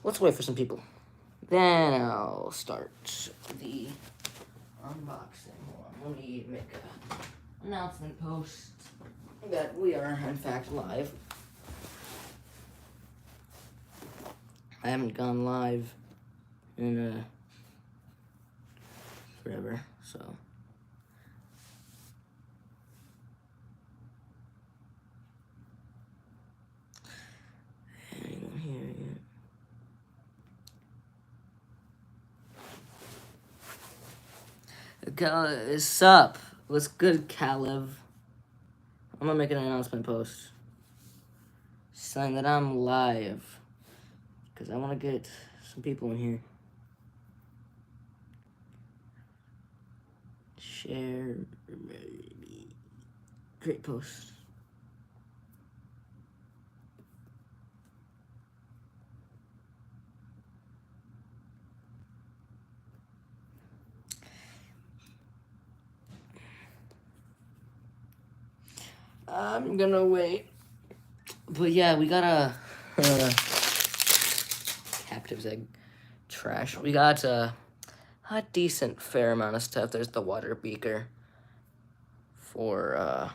Let's wait for some people. Then I'll start the unboxing. Hold on, let me make an announcement post that we are, in fact, live. I haven't gone live in forever, so. Anyone here yet? Sup? What's good, Calev? I'm gonna make an announcement post saying that I'm live because I want to get some people in here. Share, great post. I'm gonna wait. But yeah, we got a captive's egg trash. We got a decent fair amount of stuff. There's the water beaker for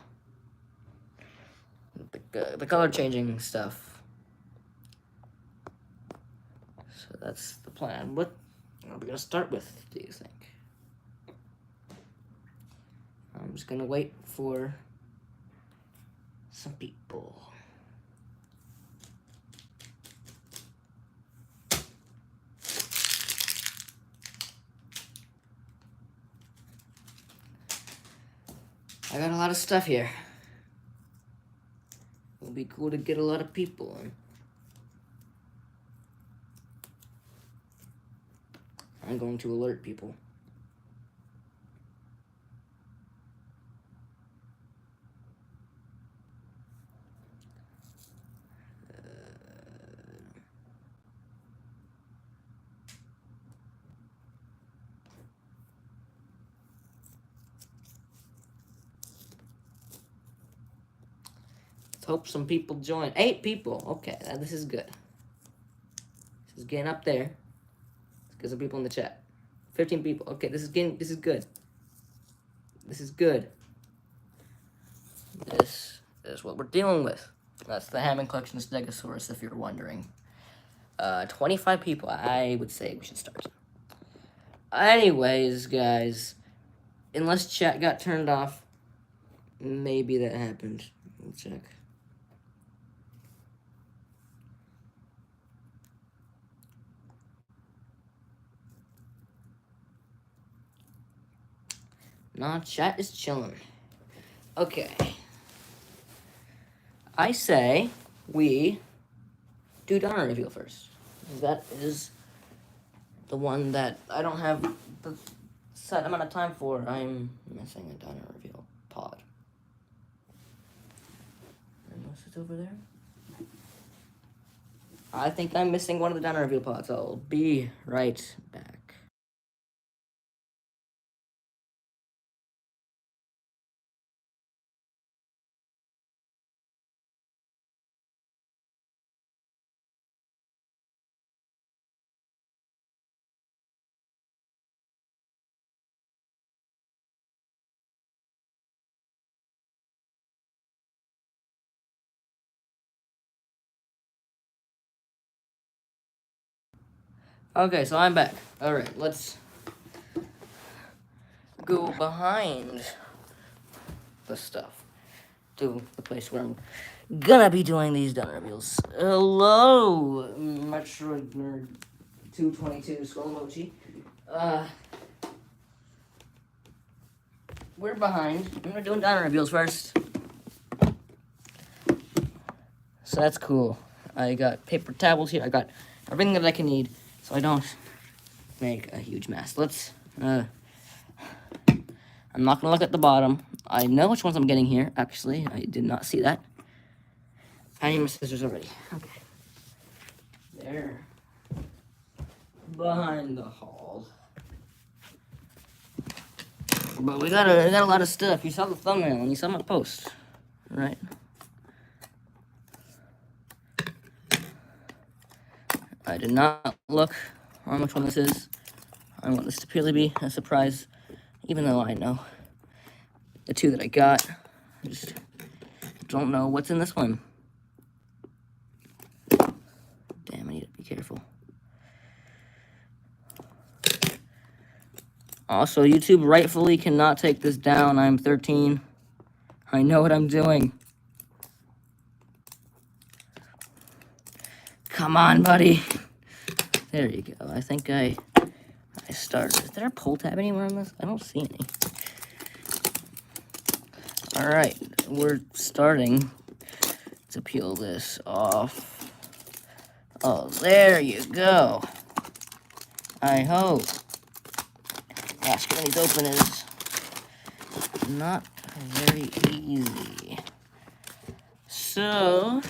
the color changing stuff. So that's the plan. What are we gonna start with, do you think? I'm just gonna wait for some people. I got a lot of stuff here. It'll be cool to get a lot of people in. I'm going to alert people. Let's hope some people join. 8 people. Okay, this is good. This is getting up there. Let's get some people in the chat. 15 people. Okay, this is good. This is good. This is what we're dealing with. That's the Hammond Collection Stegosaurus, if you're wondering. 25 people. I would say we should start. Anyways, guys, unless chat got turned off, maybe that happened. Let's check. Nah, chat is chilling. Okay. I say we do Dino reveal first. That is the one that I don't have the set amount of time for. I'm missing a Dino reveal pod. Unless it's over there. I think I'm missing one of the Dino reveal pods. I'll be right back. Okay, so I'm back. Alright, let's go behind the stuff to the place where I'm gonna be doing these Dino reveals. Hello, Metroid Nerd 222 Skull Emoji. We're behind. We're doing Dino reveals first. So that's cool. I got paper towels here. I got everything that I can need so I don't make a huge mess. Let's, I'm not gonna look at the bottom. I know which ones I'm getting here, actually. I did not see that. I need my scissors already. Okay. They're behind the hall. But we got a lot of stuff. You saw the thumbnail and you saw my post, right? I did not look on which one this is. I want this to purely be a surprise, even though I know the two that I got. I just don't know what's in this one. Damn, I need to be careful. Also, YouTube rightfully cannot take this down. I'm 13. I know what I'm doing. Come on, buddy. There you go. I think I started. Is there a pull tab anywhere on this? I don't see any. Alright, we're starting to peel this off. Oh, there you go. I hope. Gosh, getting these open is not very easy. So,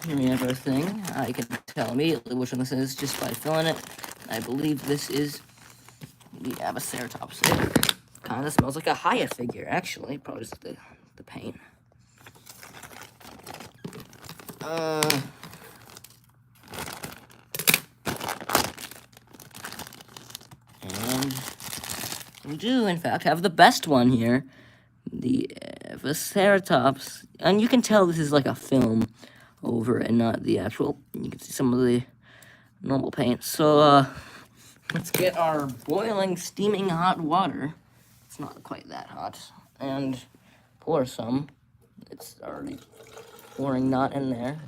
here we have our thing. I can tell immediately which one this is just by filling it. I believe this is the Aviceratops. It kind of smells like a Haya figure, actually. Probably just the paint. And we do, in fact, have the best one here. The Aviceratops. And you can tell this is like a film over and not the actual. You can see some of the normal paint. So, let's get our boiling, steaming hot water. It's not quite that hot. And pour some. It's already pouring not in there.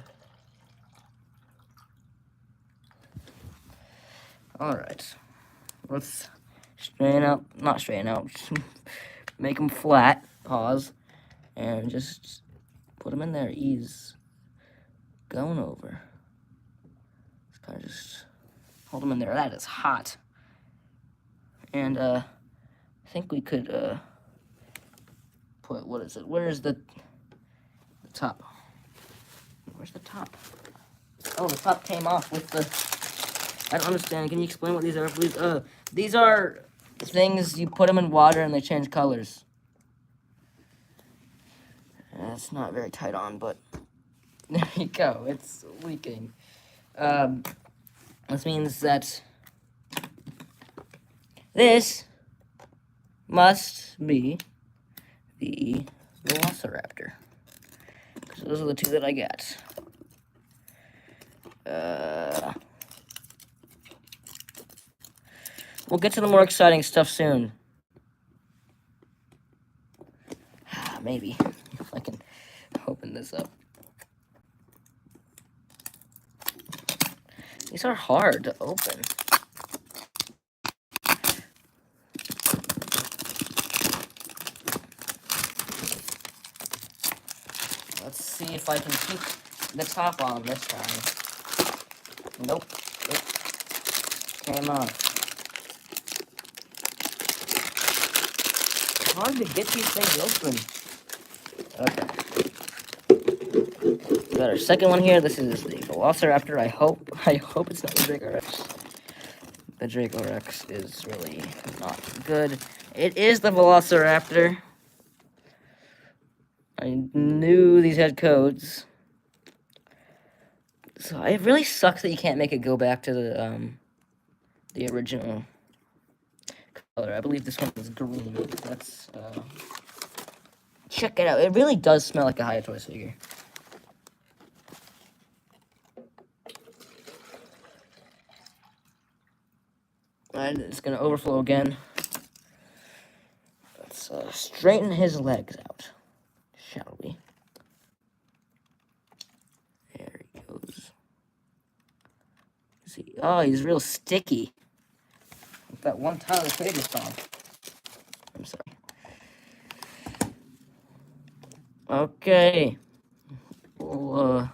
Alright. Let's not straighten out, make them flat, pause, and just put them in there, ease, going over. Just kind of just hold them in there. That is hot. And, I think we could, put, what is it? Where's the top? Where's the top? Oh, the top came off with the, I don't understand. Can you explain what these are, please? These are things, you put them in water and they change colors. It's not very tight on, but there you go. It's leaking. This means that this must be the Velociraptor. Because those are the two that I got. We'll get to the more exciting stuff soon. Maybe, if I can open this up. These are hard to open. Let's see if I can keep the top on this time. Nope, it came off. It's hard to get these things open. Okay. We got our second one here. This is the Velociraptor. I hope it's not the Draco Rex. The Draco Rex is really not good. It is the Velociraptor. I knew these had codes. So it really sucks that you can't make it go back to the original color. I believe this one is green. That's check it out. It really does smell like a Haya Toys figure. And it's gonna overflow again. Let's straighten his legs out, shall we? There he goes. See, oh, he's real sticky. Like that one Tyler Creator song. I'm sorry. Okay. Well,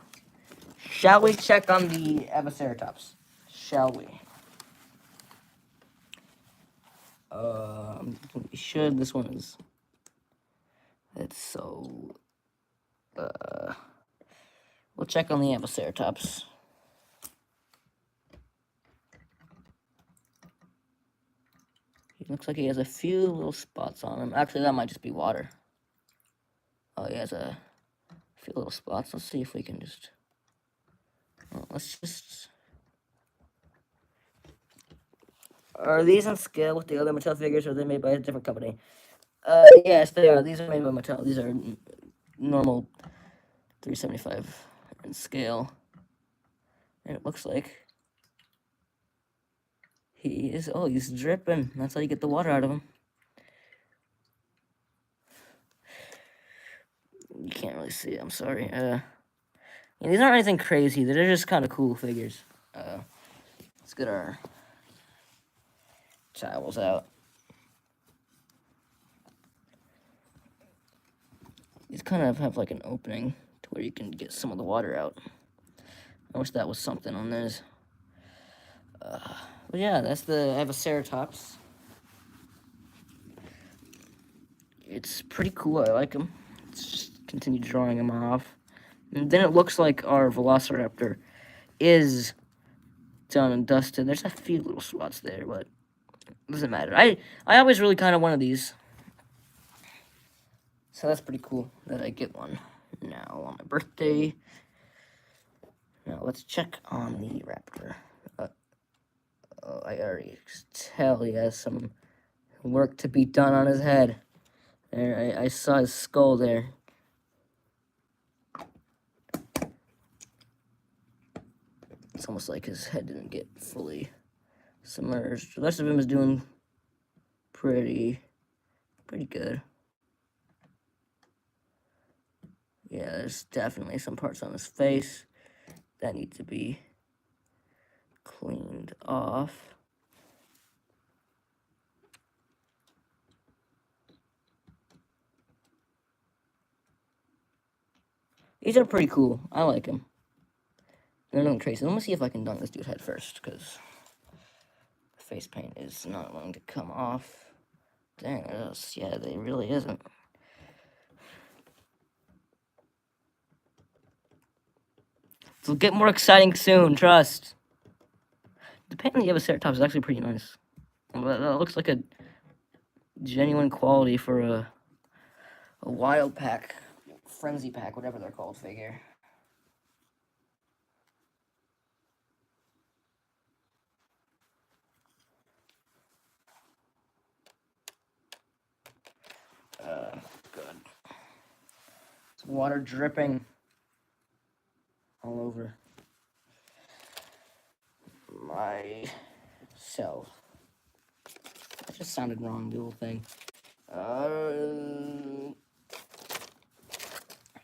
shall we check on the Aviceratops? Shall we? We should. This one is. It's so. We'll check on the Aviceratops. He looks like he has a few little spots on him. Actually, that might just be water. Oh, he has a few little spots. Let's see if we can just. Well, let's just. Are these on scale with the other Mattel figures, or are they made by a different company? Yes, they are. These are made by Mattel. These are normal 375 in scale. And it looks like he's dripping. That's how you get the water out of him. You can't really see it, I'm sorry. Yeah, these aren't anything crazy. They're just kind of cool figures. Let's get our towels out. These kind of have like an opening to where you can get some of the water out. I wish that was something on this. But yeah, I have a Ceratops. It's pretty cool, I like him. Let's just continue drawing him off. And then it looks like our Velociraptor is done and dusted. There's a few little spots there, but it doesn't matter. I always really kind of wanted these. So that's pretty cool that I get one now on my birthday. Now let's check on the raptor. I already tell he has some work to be done on his head. There, I saw his skull there. It's almost like his head didn't get fully submerged. The rest of him is doing pretty good. Yeah, there's definitely some parts on his face that need to be cleaned off. These are pretty cool. I like them. They're nothing crazy. Let me see if I can dunk this dude's head first, because the face paint is not going to come off. Dang, yeah, they really isn't. It'll get more exciting soon, trust. The paint on the Ceratops is actually pretty nice. That looks like a genuine quality for a wild pack, frenzy pack, whatever they're called, figure. Good. It's water dripping all over myself. That just sounded wrong, the whole thing.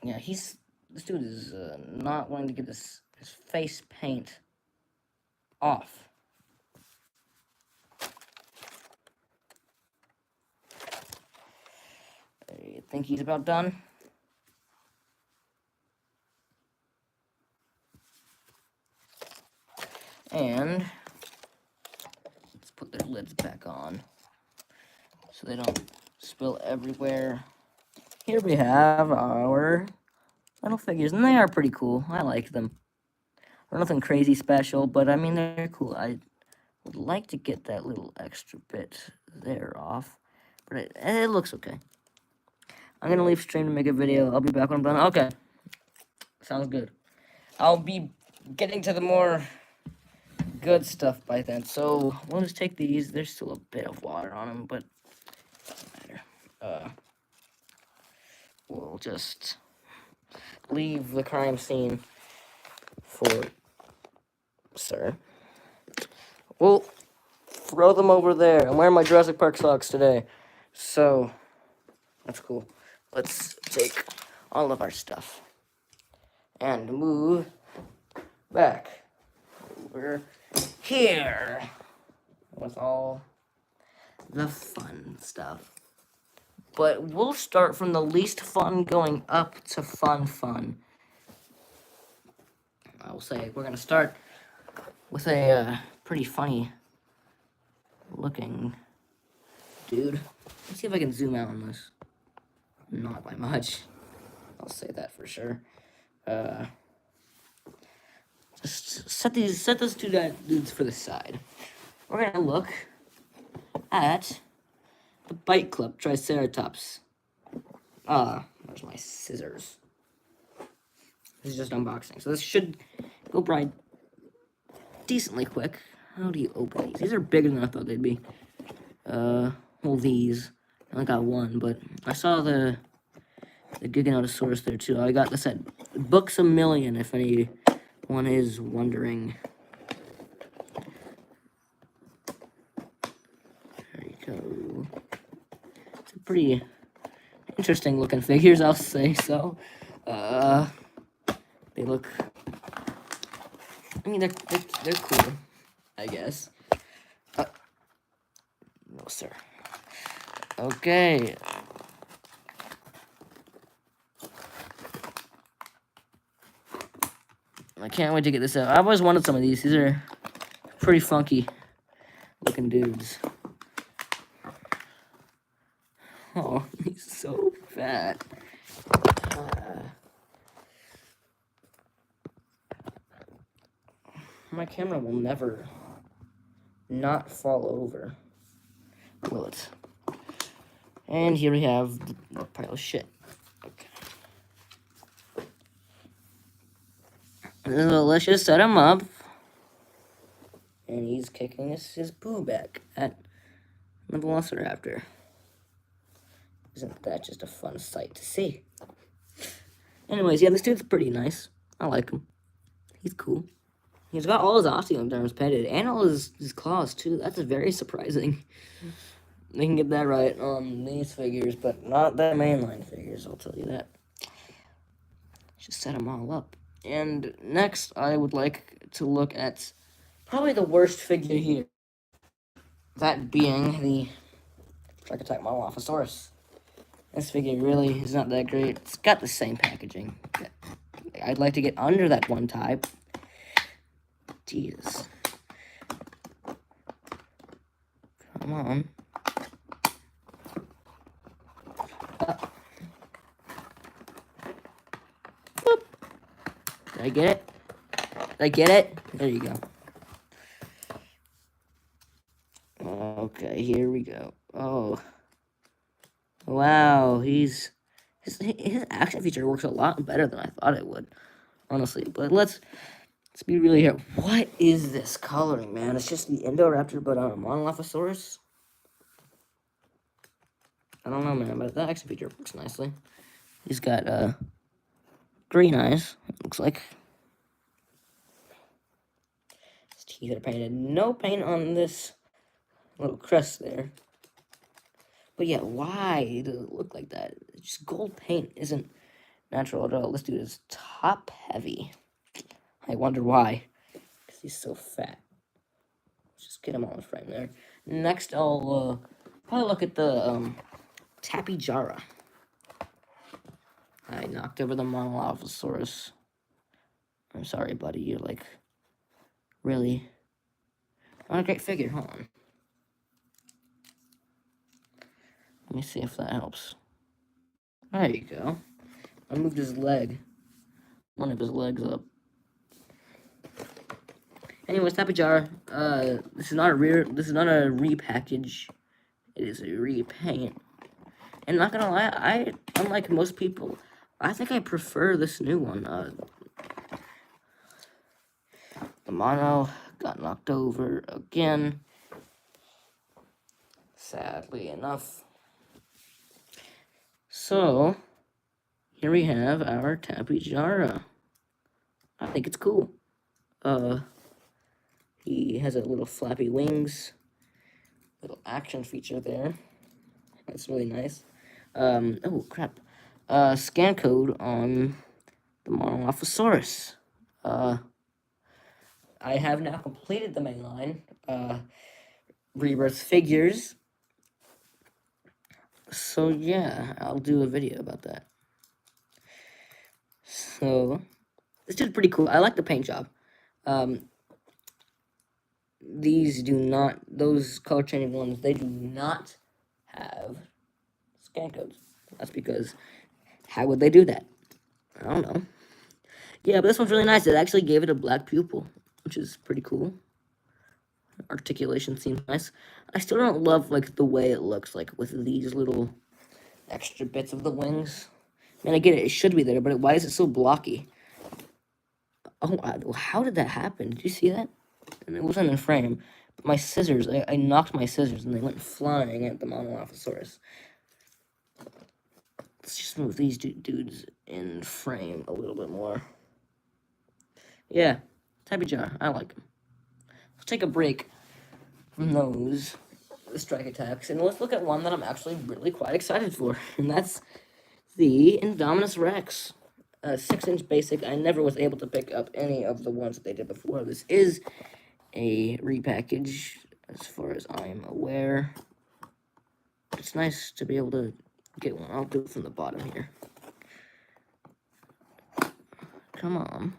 Yeah, this dude is not wanting to get his face paint off. I think he's about done. And let's put their lids back on so they don't spill everywhere. Here we have our little figures, and they are pretty cool. I like them. They're nothing crazy special, but I mean, they're cool. I would like to get that little extra bit there off, but it looks okay. I'm going to leave stream to make a video. I'll be back when I'm done. Okay. Sounds good. I'll be getting to the more good stuff by then. So we'll just take these. There's still a bit of water on them, but it doesn't matter. We'll just leave the crime scene for sir. We'll throw them over there. I'm wearing my Jurassic Park socks today, so that's cool. Let's take all of our stuff and move back over here with all the fun stuff. But we'll start from the least fun going up to fun. I will say we're going to start with a pretty funny looking dude. Let's see if I can zoom out on this. Not by much. I'll say that for sure. Just set those two dudes for the side. We're going to look at the Bite Club Triceratops. There's my scissors. This is just unboxing. So this should go by decently quick. How do you open these? These are bigger than I thought they'd be. Well, these. I only got one, but I saw the Giganotosaurus there too. I got this at Books A Million, if anyone is wondering. There you go. It's a pretty interesting looking figures, I'll say so. They look. I mean, they're cool, I guess. No, sir. Okay. I can't wait to get this out. I always wanted some of these. These are pretty funky looking dudes. Oh, he's so fat. My camera will never not fall over, will it? And here we have the pile of shit. Okay. Let's just set him up. And he's kicking his poo back at the Velociraptor. Isn't that just a fun sight to see? Anyways, yeah, this dude's pretty nice. I like him. He's cool. He's got all his osteoderms painted and all his claws too. That's very surprising. They can get that right on these figures, but not the mainline figures, I'll tell you that. Just set them all up. And next, I would like to look at probably the worst figure here. That being the Triceratops Molophosaurus. This figure really is not that great. It's got the same packaging. I'd like to get under that one type. Jesus. Come on. Boop. Did I get it? Did I get it? There you go. Okay, here we go. Oh. Wow, his action feature works a lot better than I thought it would, honestly. But let's be really here. What is this coloring, man? It's just the Indoraptor, but on a Molophosaurus. I don't know, man, but the action feature works nicely. He's got green eyes. It looks like his teeth are painted. No paint on this little crest there. But yeah, why does it look like that? Just gold paint isn't natural at all. This dude is top heavy. I wonder why. Because he's so fat. Let's just get him on the frame there. Next, I'll probably look at the Tapijara. I knocked over the Molophosaurus. I'm sorry, buddy. You're like really not a great figure. Hold on. Let me see if that helps. There you go. I moved his leg. One of his legs up. Anyways, Tapijara. This is not a repackage. It is a repaint. And not gonna lie, unlike most people, I think I prefer this new one. The mono got knocked over again. Sadly enough. So, here we have our Tapijara. I think it's cool. He has a little flappy wings. Little action feature there. That's really nice. Oh, crap. Scan code on the Molophosaurus. I have now completed the main line. Rebirth figures. So, yeah, I'll do a video about that. So, this is pretty cool. I like the paint job. These do not, those color changing ones, they do not have scan codes. That's because, how would they do that? I don't know. Yeah, but this one's really nice. It actually gave it a black pupil, which is pretty cool. Articulation seems nice. I still don't love, like, the way it looks, like, with these little extra bits of the wings. Man, I get it. It should be there, but why is it so blocky? Oh, how did that happen? Did you see that? and it wasn't in frame. But my scissors, I knocked my scissors, and they went flying at the Monolophosaurus. Let's just move these dudes in frame a little bit more. Yeah, Tabby Jar, I like them. Let's take a break from those strike attacks, and let's look at one that I'm actually really quite excited for, and that's the Indominus Rex. 6-inch basic. I never was able to pick up any of the ones that they did before. This is a repackage, as far as I'm aware. It's nice to be able to get one. I'll do it from the bottom here. Come on.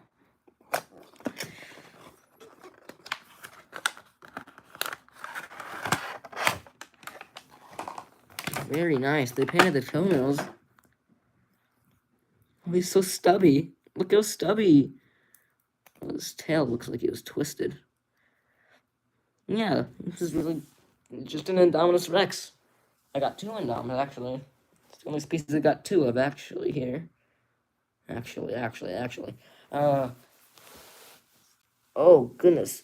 Very nice. They painted the toenails. Oh, he's so stubby. Look how stubby. Oh, his tail looks like he was twisted. Yeah, this is really just an Indominus Rex. I got 2 Indominus, actually. It's the only species I got 2 of, actually, here. Actually. Oh, goodness.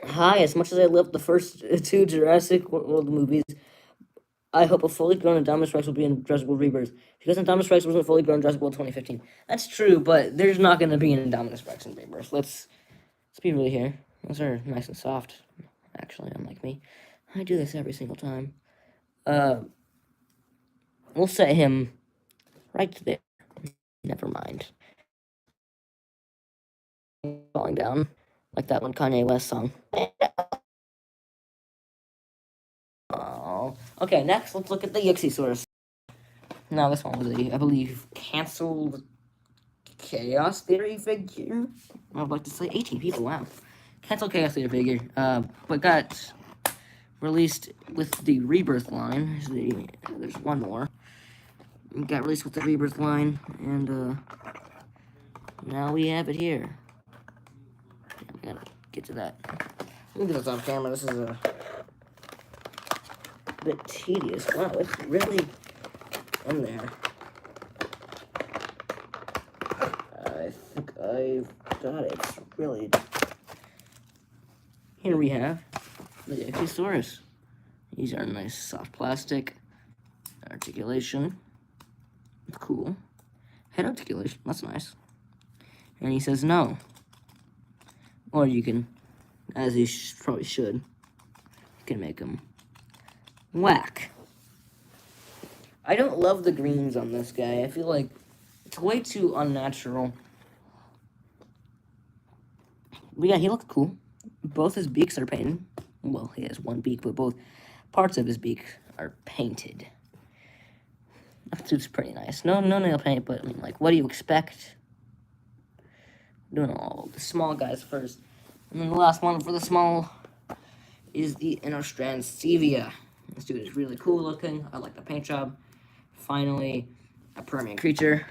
Hi, as much as I loved the first 2 Jurassic World movies, I hope a fully grown Indominus Rex will be in Jurassic World Rebirth. Because Indominus Rex wasn't fully grown in Jurassic World 2015. That's true, but there's not going to be an Indominus Rex in Rebirth. Let's be real here. Those are nice and soft, actually, unlike me. I do this every single time. We'll set him right there. Never mind. Falling down, like that one Kanye West song. Oh. Okay, next, let's look at the Yuxisaurus. Now, this one was I believe, canceled Chaos Theory figure. I would like to say 18 people, wow. Canceled Chaos Theory figure, but got released with the Rebirth line. There's one more. Got released with the Rebirth line, and now we have it here. I gotta get to that. Let me get this off camera. This is a bit tedious. Wow, it's really in there. I think I've got it. It's really... Here we have the Stegosaurus. These are nice soft plastic. Articulation. Cool. Head articulation. That's nice. And he says no. Or you can, as you probably should, you can make him whack. I don't love the greens on this guy. I feel like it's way too unnatural. But yeah, he looks cool. Both his beaks are painted. Well, he has one beak, but both parts of his beak are painted. That suit's pretty nice. No nail paint, but I mean, like, what do you expect? Doing all the small guys first. And then the last one for the small is the Innostrand Stevia. This dude is really cool looking. I like the paint job. Finally, a Permian creature.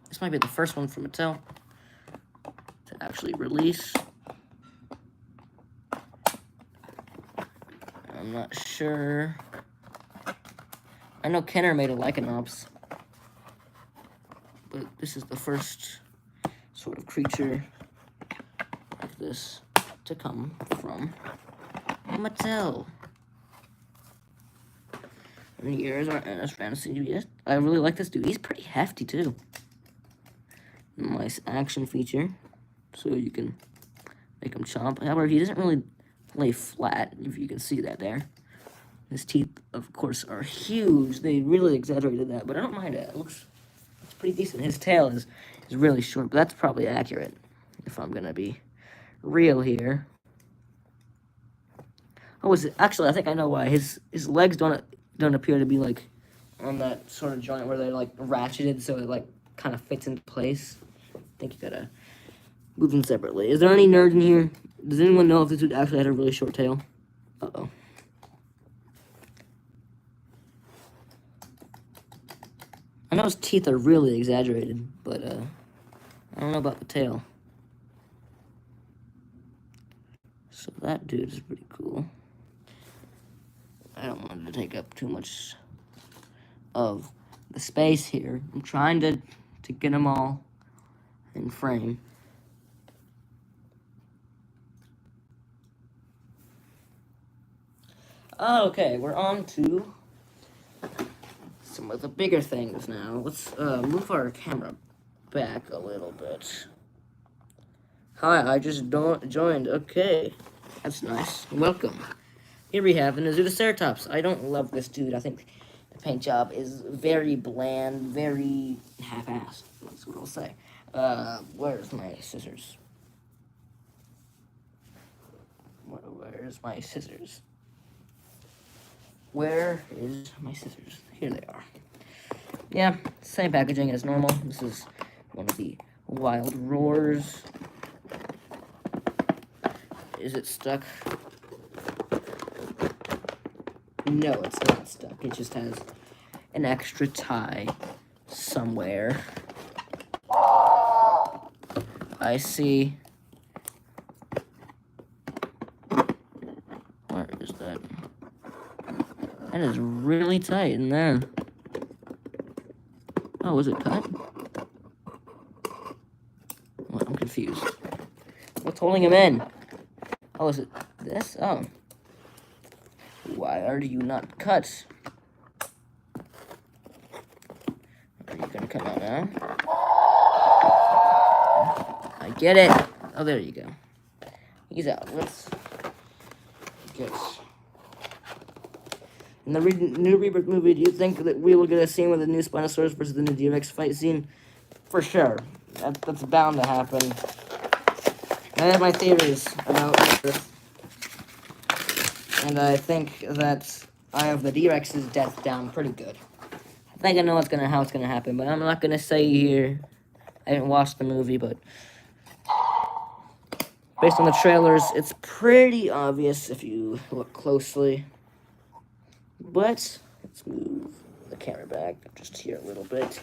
This might be the first one from Mattel to actually release. I'm not sure. I know Kenner made a Lycanops, but this is the first sort of creature like this to come from Mattel. And here's our Innostrand Stevia. I really like this dude. He's pretty hefty too. Nice action feature, so you can make him chomp. However, he doesn't really lay flat, if you can see that there. His teeth, of course, are huge. They really exaggerated that, but I don't mind it. It's pretty decent. His tail is really short, but that's probably accurate, if I'm gonna be real here. Oh, actually, I think I know why. His legs don't appear to be, like, on that sort of joint where they're, like, ratcheted, so it, like, kind of fits into place. I think you gotta move them separately. Is there any nerds in here? Does anyone know if this dude actually had a really short tail? Uh-oh. I know his teeth are really exaggerated, but, I don't know about the tail. So that dude is pretty cool. I don't want to take up too much of the space here. I'm trying to get them all in frame. Okay, we're on to some of the bigger things now. Let's move our camera back a little bit. Hi, I just joined. Okay, that's nice. Welcome. Here we have an Stegosaurus. I don't love this dude. I think the paint job is very bland, very half-assed. That's what I'll say. Where's my scissors? Where's my scissors? Where is my scissors? Here they are. Yeah, same packaging as normal. This is one of the wild roars. Is it stuck? No, it's not stuck. It just has an extra tie somewhere. I see. Where is that? That is really tight in there. Oh, is it cut? Well, I'm confused. What's holding him in? Oh, is it this? Oh. Why are you not cut? Are you gonna come out now? I get it. Oh, there you go. He's out. Let's get... In the new Rebirth movie, do you think that we will get a scene with the new Spinosaurus versus the new T-Rex fight scene? For sure. That's bound to happen. I have my theories about Rebirth. And I think that I have the T-Rex's death down pretty good. I think I know how it's gonna happen, but I'm not gonna say here. I didn't watch the movie, but based on the trailers, it's pretty obvious if you look closely. But let's move the camera back just here a little bit.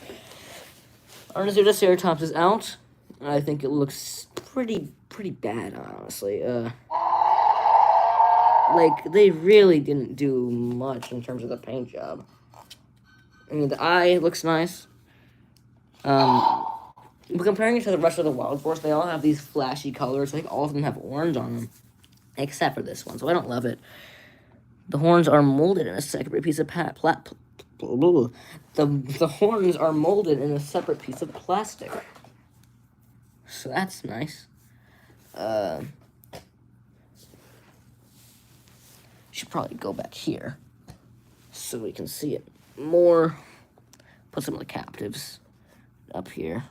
Our Triceratops is out. I think it looks pretty bad, honestly. Like, they really didn't do much in terms of the paint job. I mean, the eye looks nice. But comparing it to the rest of the Wild Force, they all have these flashy colors. I think all of them have orange on them, except for this one, so I don't love it. The horns are molded in a separate piece of the horns are molded in a separate piece of plastic. So that's nice. Should probably go back here so we can see it more. Put some of the captives up here.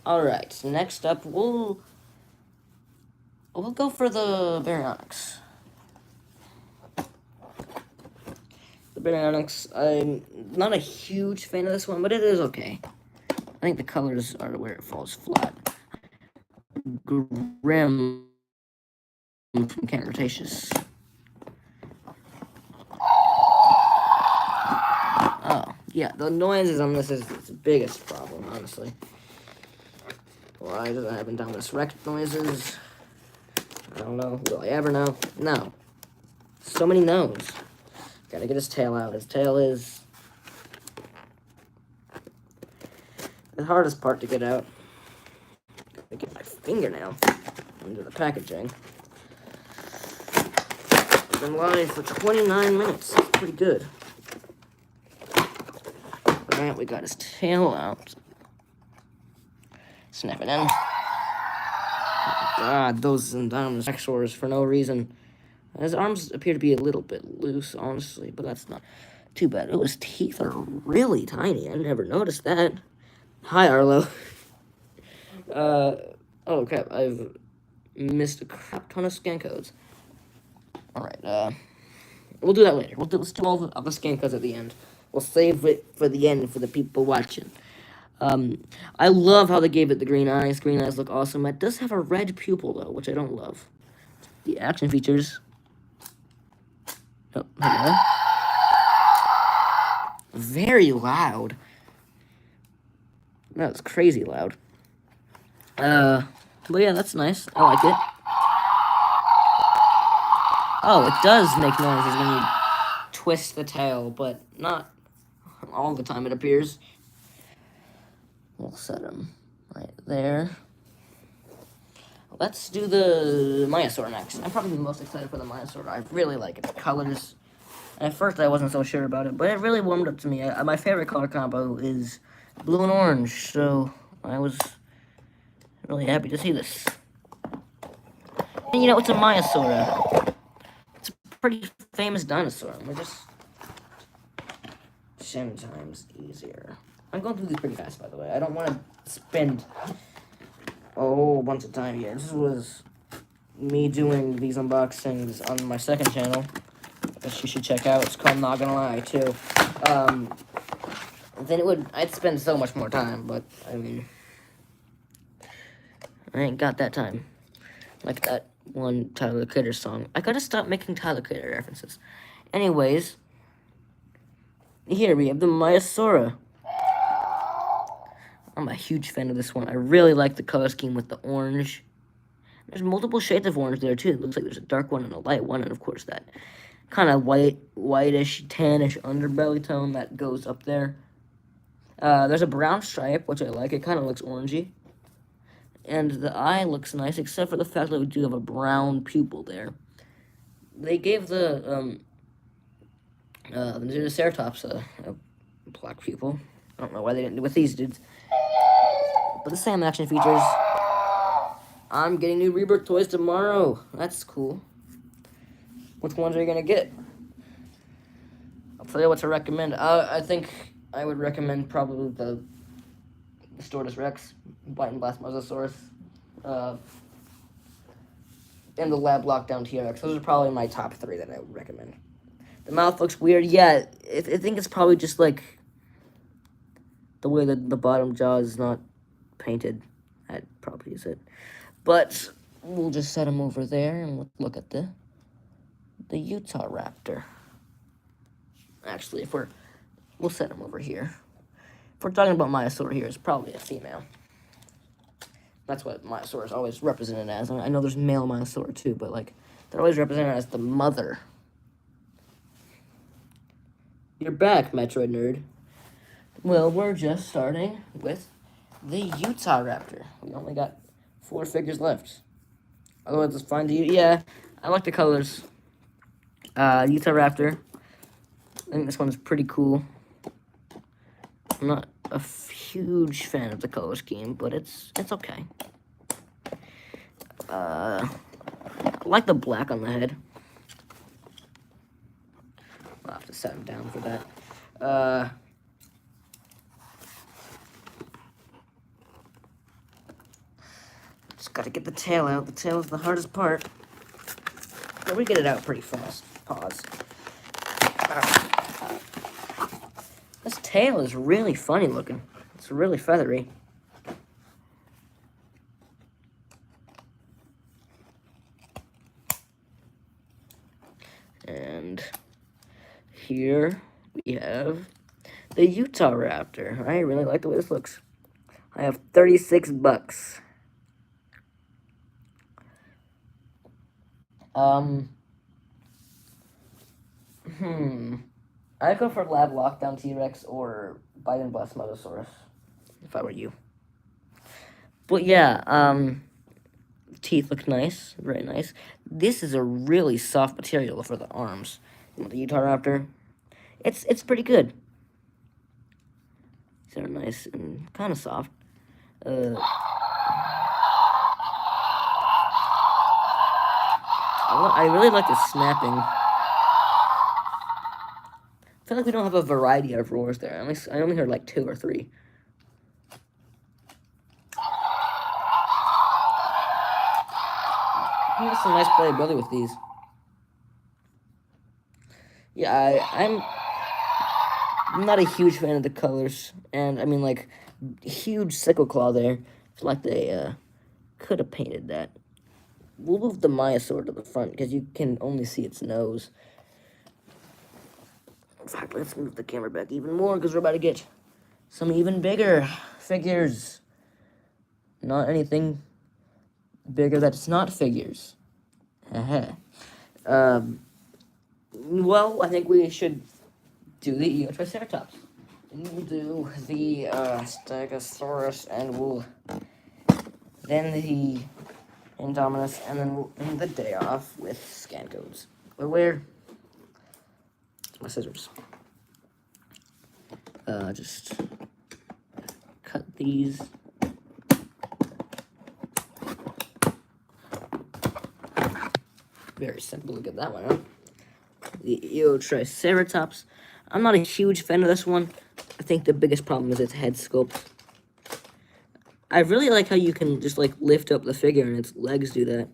Alright, next up we'll go for the Baryonyx. The Baryonyx, I'm not a huge fan of this one, but it is okay. I think the colors are where it falls flat. Grim from Cat Cretaceous. Oh, yeah, the noises on this is the biggest problem, honestly. Why does it have Indominus Rex noises? I don't know. Will I ever know? No. So many no's. Gotta get his tail out. His tail is the hardest part to get out. Gotta get my fingernail into the packaging. I've been live for 29 minutes. That's pretty good. Alright, we got his tail out. Snap it in. God, those Indominus Rexors for no reason. His arms appear to be a little bit loose, honestly, but that's not too bad. Oh, his teeth are really tiny. I never noticed that. Hi, Arlo. Oh, crap. I've missed a crap ton of scan codes. Alright, we'll do that later. Let's do all the scan codes at the end. We'll save it for the end for the people watching. I love how they gave it the green eyes. Green eyes look awesome. It does have a red pupil, though, which I don't love. The action features. Oh, hello. Very loud. That was crazy loud. But yeah, that's nice. I like it. Oh, it does make noises when you twist the tail, but not all the time, it appears. We'll set him right there. let's do the Myosaur next. I'm probably the most excited for the Myosaur. I really like its colors. At first, I wasn't so sure about it, but it really warmed up to me. My favorite color combo is blue and orange, so I was really happy to see this. And you know, it's a Myosaur. It's a pretty famous dinosaur. We're just 10 times easier. I'm going through these pretty fast, by the way. I don't want to spend a whole bunch of time here. This was me doing these unboxings on my second channel, which you should check out. It's called Not Gonna Lie, too. Then I'd spend so much more time, but, I mean, I ain't got that time. Like that one Tyler the Creator song. I gotta stop making Tyler the Creator references. Anyways, here we have the Myosaur. I'm a huge fan of this one. I really like the color scheme with the orange. There's multiple shades of orange there, too. It looks like there's a dark one and a light one, and of course that kind of whitish, tannish underbelly tone that goes up there. There's a brown stripe, which I like. It kind of looks orangey. And the eye looks nice, except for the fact that we do have a brown pupil there. They gave the Triceratops a black pupil. I don't know why they didn't do it with these dudes. But the same action features. I'm getting new Rebirth toys tomorrow. That's cool. Which ones are you going to get? I'll tell you what to recommend. I think I would recommend probably the Indominus Rex, Bite and Blast Mosasaurus, and the Lab Lockdown T-Rex. Those are probably my top 3 that I would recommend. The mouth looks weird. Yeah, I think it's probably just like the way that the bottom jaw is not painted. That probably is it. But we'll just set him over there and look at the Utah Raptor. Actually, we'll set him over here. If we're talking about Myosaur here, it's probably a female. That's what Myosaur is always represented as. I know there's male Myosaur too, but like they're always represented as the mother. You're back, Metroid nerd. Well, we're just starting with the Utah Raptor. We only got 4 figures left. Otherwise, it's fine to you. Yeah, I like the colors. Utah Raptor. I think this one's pretty cool. I'm not a huge fan of the color scheme, but it's okay. I like the black on the head. I'll have to set him down for that. Just gotta get the tail out. The tail is the hardest part. But we get it out pretty fast. Pause. This tail is really funny looking. It's really feathery. And here we have the Utah Raptor. I really like the way this looks. I have $36. I'd go for Lab Lockdown T-Rex or Bite and Blast Mosasaurus, if I were you. But yeah, teeth look nice, very nice. This is a really soft material for the arms. The Utah Raptor, it's pretty good. These are nice and kind of soft. I really like the snapping. I feel like we don't have a variety of roars there. I only heard like 2 or 3. He has some nice playability with these. Yeah, I'm not a huge fan of the colors. And, I mean, like, huge sickle claw there. I feel like they could have painted that. We'll move the Myosaur to the front because you can only see its nose. In fact, let's move the camera back even more because we're about to get some even bigger figures. Not anything bigger that's not figures. Well, I think we should do the Triceratops. We'll do the Stegosaurus and we'll then the Indominus, and then we'll end the day off with scan codes. But where? My scissors. Just cut these. Very simple to get that one out. The Triceratops. I'm not a huge fan of this one. I think the biggest problem is its head sculpt. I really like how you can just like lift up the figure and its legs do that.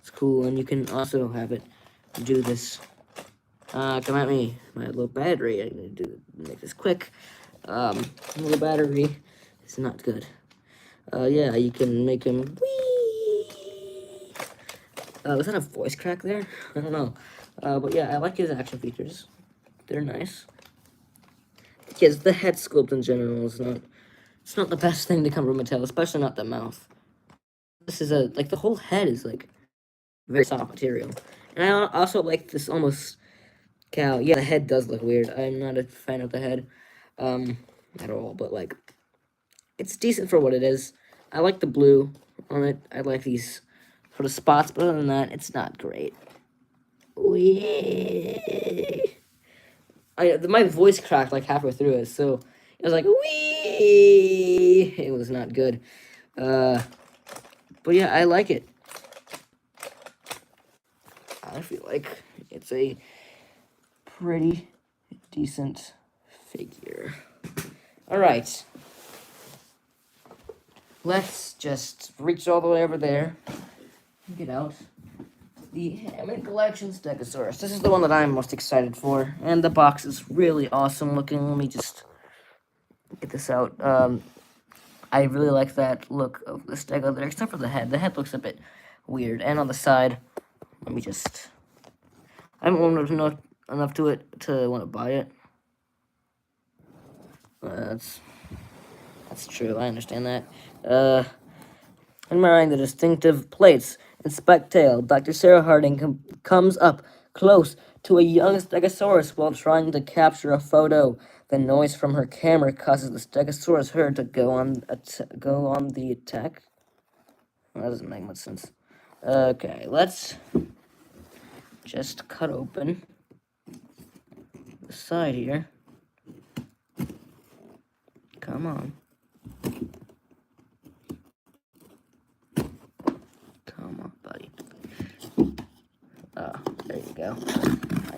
It's cool, and you can also have it do this. Come at me, my low battery. I need to make this quick. Low battery is not good. Yeah, you can make him wee. Was that a voice crack there? I don't know. But yeah, I like his action features. They're nice. Yes, the head sculpt in general is not. It's not the best thing to come from a tail, especially not the mouth. This is the whole head is like very soft material, and I also like this almost cow. Yeah, the head does look weird. I'm not a fan of the head, at all. But like, it's decent for what it is. I like the blue on it. I like these sort of spots, but other than that, it's not great. Wee. My voice cracked like halfway through it, so it was like wee. It was not good. But yeah, I like it. I feel like it's a pretty decent figure. All right. Let's just reach all the way over there and get out the Hammond Collection Stegosaurus. This is the one that I'm most excited for, and the box is really awesome looking. Let me just get this out. I really like that look of the Stego there, except for the head. The head looks a bit weird, and on the side, let me just... I haven't warmed up enough to it to want to buy it. That's true, I understand that. Admiring the distinctive plates and spiked tail, Dr. Sarah Harding comes up close to a young Stegosaurus while trying to capture a photo. The noise from her camera causes the Stegosaurus herd to go on the attack. Well, that doesn't make much sense. Okay, let's just cut open the side here. Come on. Come on, buddy. There you go.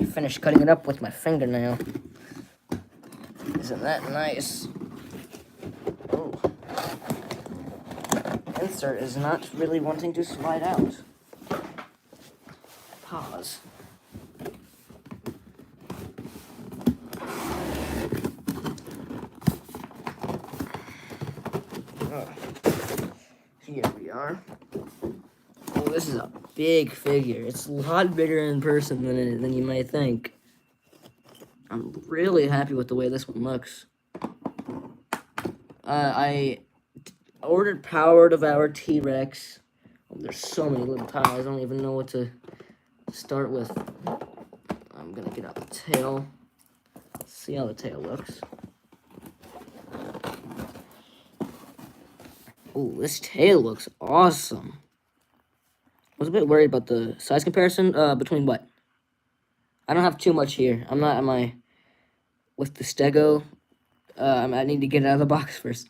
I finished cutting it up with my fingernail. Isn't that nice? Oh. Insert is not really wanting to slide out. Pause. Here we are. Oh, this is a big figure. It's a lot bigger in person than you might think. I'm really happy with the way this one looks. I ordered Power Devour T-Rex. Oh, there's so many little tiles. I don't even know what to start with. I'm gonna get out the tail. See how the tail looks. Oh, this tail looks awesome. I was a bit worried about the size comparison. Between what? I don't have too much here. I'm not at my... With the Stego. I need to get it out of the box first.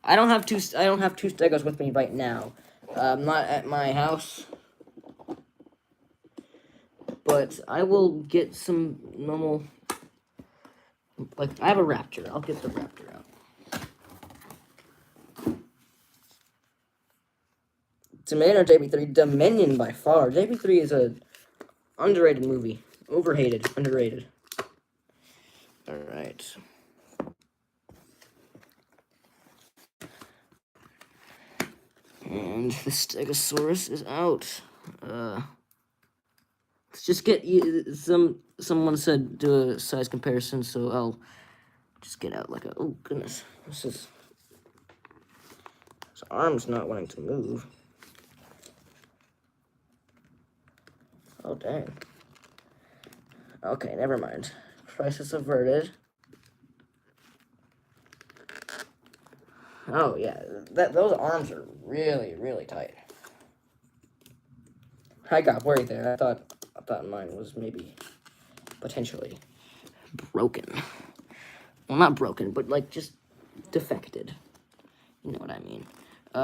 I don't have two Stegos with me right now. I'm not at my house. But I will get some normal... Like, I have a Raptor. I'll get the Raptor out. Dominion or JP3? Dominion by far. JP3 is a underrated movie. Overhated. Underrated. Alright. And the Stegosaurus is out. Let's just get someone said do a size comparison, so I'll just get out like a... Oh, goodness. His arm's not wanting to move. Oh, dang. Okay, never mind. Crisis averted. Oh, yeah. Those arms are really, really tight. I got worried there. I thought mine was maybe potentially broken. Well, not broken, but like just defected. You know what I mean.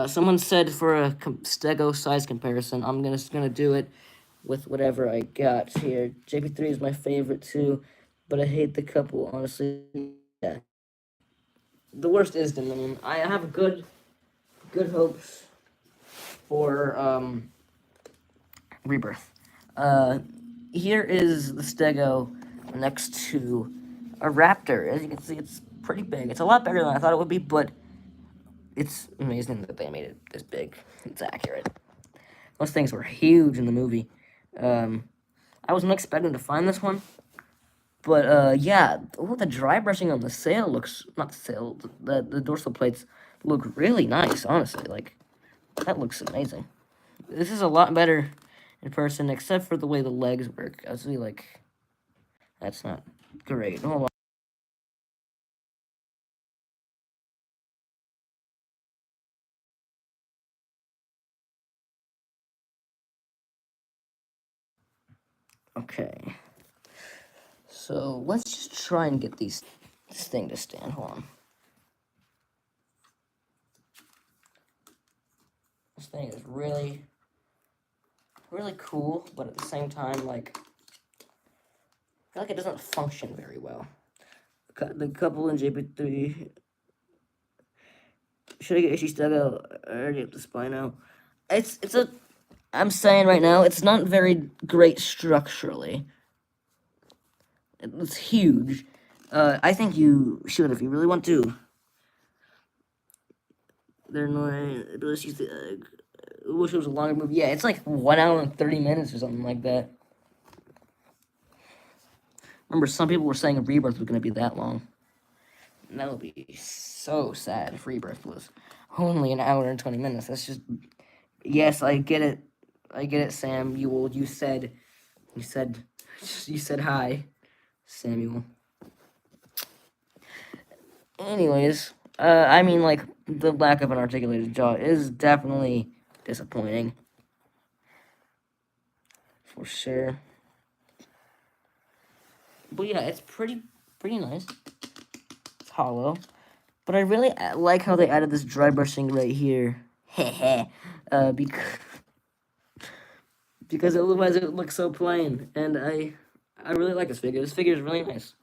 Someone said for a stego size comparison, I'm gonna do it with whatever I got here. JP3 is my favorite too, but I hate the couple, honestly. Yeah. The worst is Dominion. I have good hopes for Rebirth. Here is the stego next to a raptor. As you can see, it's pretty big. It's a lot bigger than I thought it would be, but it's amazing that they made it this big. It's accurate. Those things were huge in the movie. I wasn't expecting to find this one. But, yeah, the dry brushing on the sail looks, not the sail, the dorsal plates look really nice, honestly. Like, that looks amazing. This is a lot better in person, except for the way the legs work. I see, like, that's not great. Hold on. Okay. So, let's just try and get this thing to stand. Hold on. This thing is really cool, but at the same time, like, I feel like it doesn't function very well. The couple in JP3. Should I get Ishi Stego? I already have the Spino. I'm saying right now, it's not very great structurally. It's huge. I think you should if you really want to. They're annoying. Let's use the egg. I wish it was a longer movie. Yeah, it's like 1 hour and 30 minutes or something like that. Remember, some people were saying Rebirth was going to be that long. And that would be so sad if Rebirth was only 1 hour and 20 minutes. That's just... Yes, I get it. I get it, Sam. You said hi, Samuel. Anyways, I mean, like, the lack of an articulated jaw is definitely disappointing. For sure. But yeah, it's pretty nice. It's hollow. But I really like how they added this dry brushing right here. Because otherwise it looks so plain. And I really like this figure. This figure is really nice.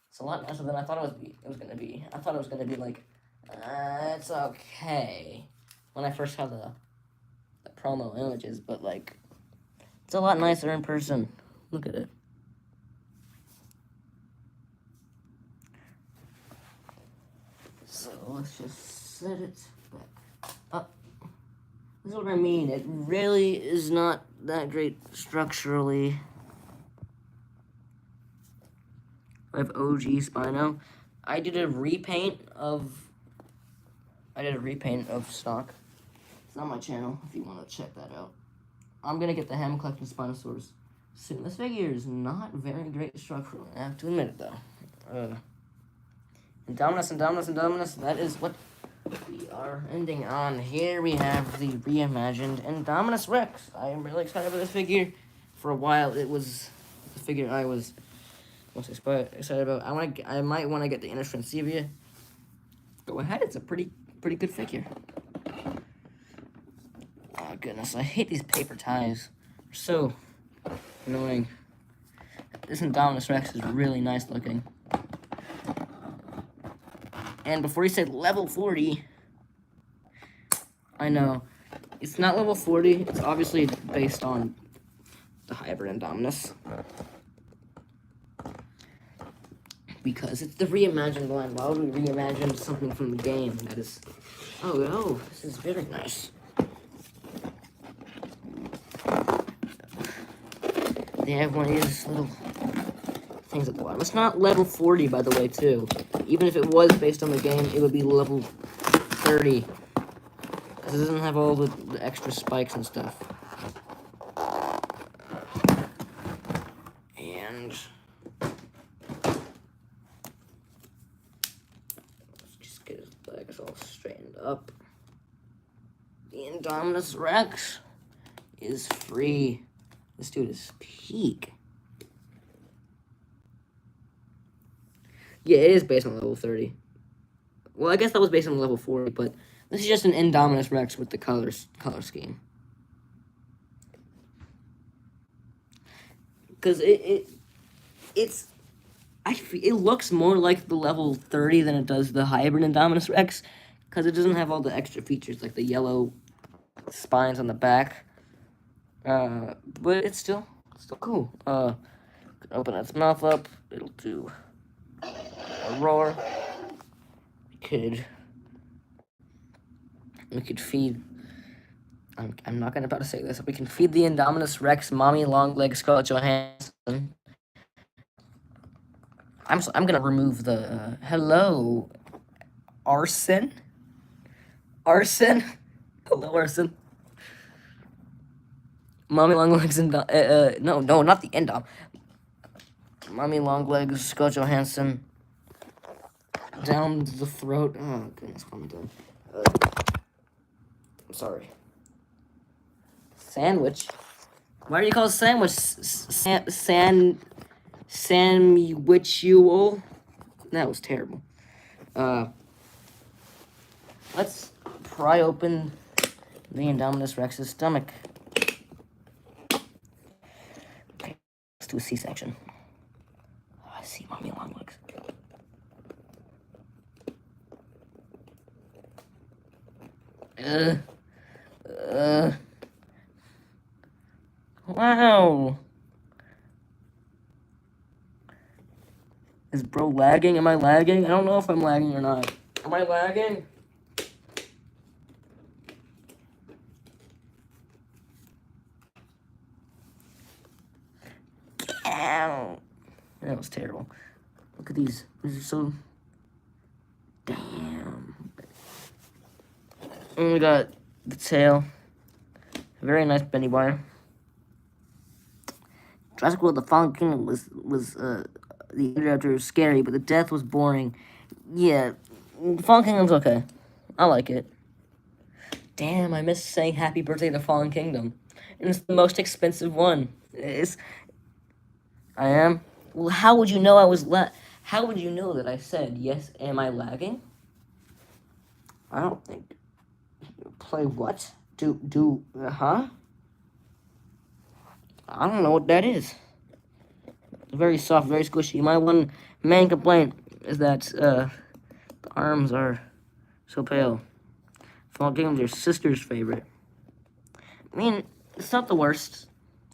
It's a lot nicer than I thought it was gonna be. I thought it was gonna be like, it's okay. When I first saw the promo images, but like, it's a lot nicer in person. Look at it. So let's just set it back up. This is what I mean. It really is not that great structurally. I have OG Spino. I did a repaint of stock. It's on my channel if you want to check that out. I'm gonna get the Ham Collection Spinosaurus soon. This figure is not very great structurally. I have to admit it though. Indominus. That is what we are ending on. Here we have the reimagined Indominus Rex. I am really excited about this figure. For a while, it was the figure I was most excited about. I might want to get the Inner Transevia. Go ahead. It's a pretty good figure. Oh goodness, I hate these paper ties. They're so annoying. This Indominus Rex is really nice looking. And before you said level 40, I know, it's not level 40, it's obviously based on the hybrid Indominus. Because it's the reimagined one. Why would we reimagine something from the game that is... Oh, this is very nice. They have one of these little things at the bottom. It's not level 40, by the way, too. Even if it was based on the game, it would be level 30. Because it doesn't have all the extra spikes and stuff. And... let's just get his legs all straightened up. The Indominus Rex. is free. This dude is peak. Yeah, it is based on level 30. Well, I guess that was based on level 40, but this is just an Indominus Rex with the color scheme. Because it looks more like the level 30 than it does the hybrid Indominus Rex, because it doesn't have all the extra features like the yellow spines on the back. But it's still cool. Open its mouth up. It'll do a roar. We could feed. I'm not about to say this. We can feed the Indominus Rex, Mommy Longlegs, Scarlett Johansson. I'm gonna remove the hello, Arson. Arson, hello, Arson. Mommy Longlegs and no, not the Indom. Mommy Longlegs, Scarlett Johansson. Down the throat. Oh goodness, what am I doing? I'm sorry. Sandwich. Why do you call it sandwich? Sandwichual? That was terrible. Let's pry open the Indominus Rex's stomach. Okay, let's do a C-section. Oh, I see Mommy Longlegs. Wow. Is bro lagging? Am I lagging? I don't know if I'm lagging or not. Am I lagging? Ow. That was terrible. Look at these. These are so... Damn. And we got the tail. Very nice bendy wire. Jurassic World: The Fallen Kingdom was the interrupter was scary, but the death was boring. Yeah, Fallen Kingdom's okay. I like it. Damn, I miss saying happy birthday to Fallen Kingdom. And it's the most expensive one. I am? Well, how would you know I was how would you know that I said yes? Am I lagging? I don't think. Play what? Huh? I don't know what that is. Very soft, very squishy. My one main complaint is that the arms are so pale. Fallen Kingdom's your sister's favorite. I mean, it's not the worst.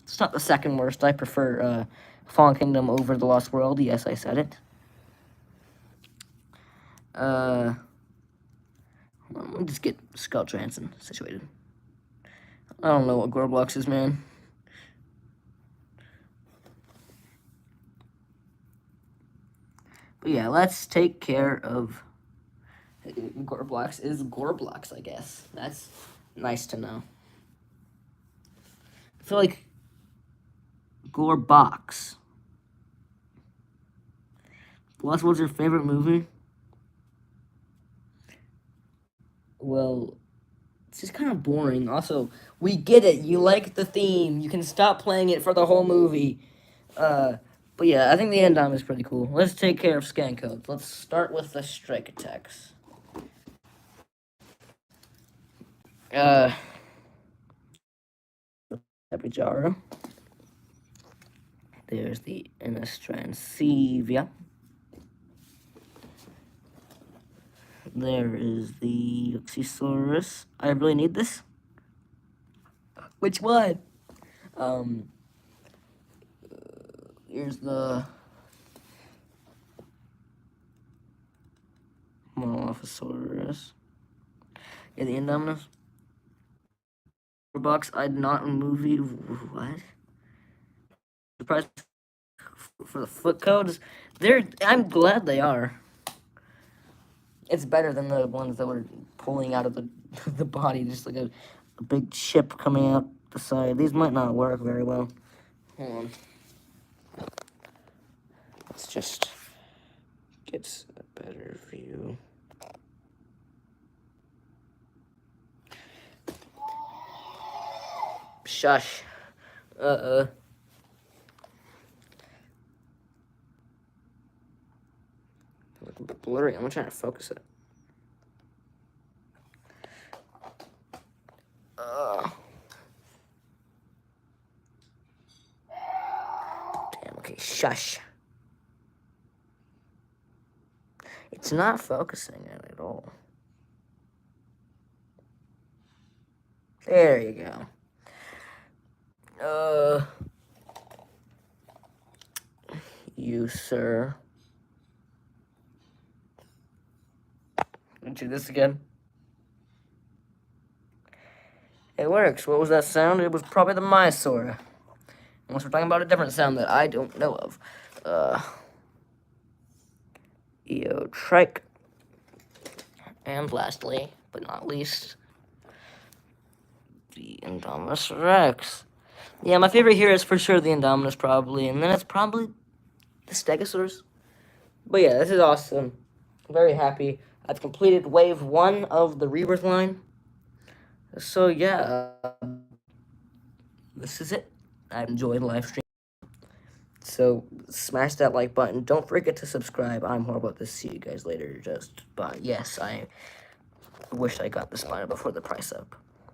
It's not the second worst. I prefer Fallen Kingdom over The Lost World. Yes, I said it. Let me just get Scarlett Johansson situated. I don't know what Gorblox is, man. But yeah, let's take care of Gorblox is Gorblox, I guess. That's nice to know. I feel like Gorbox. Lost World's your favorite movie? Well, it's just kind of boring. Also, we get it. You like the theme. You can stop playing it for the whole movie. But yeah, I think the Endom is pretty cool. Let's take care of scan codes. Let's start with the strike attacks. Epijara. There's the Inastransevia. There is the Stegosaurus. I really need this. Which one? Here's the Molophosaurus. Yeah, the Indominus. Box. I'd not movie. What? Surprised for the foot codes. I'm glad they are. It's better than the ones that were pulling out of the body, just like a big chip coming out the side. These might not work very well. Hold on. Let's just get a better view. shush. It's a bit blurry. I'm trying to focus it. Damn, okay, shush. It's not focusing at all. There you go. You, sir. Let me do this again. It works. What was that sound? It was probably the Mysore. Unless we're talking about a different sound that I don't know of. Eotrike. And lastly, but not least, the Indominus Rex. Yeah, my favorite here is for sure the Indominus, probably. And then it's probably the Stegosaurus. But yeah, this is awesome. I'm very happy. I've completed wave 1 of the Rebirth line. So yeah, this is it. I enjoyed Livestream. So smash that like button. Don't forget to subscribe. I'm horrible at this. See you guys later. But yes, I wish I got the spine before the price up.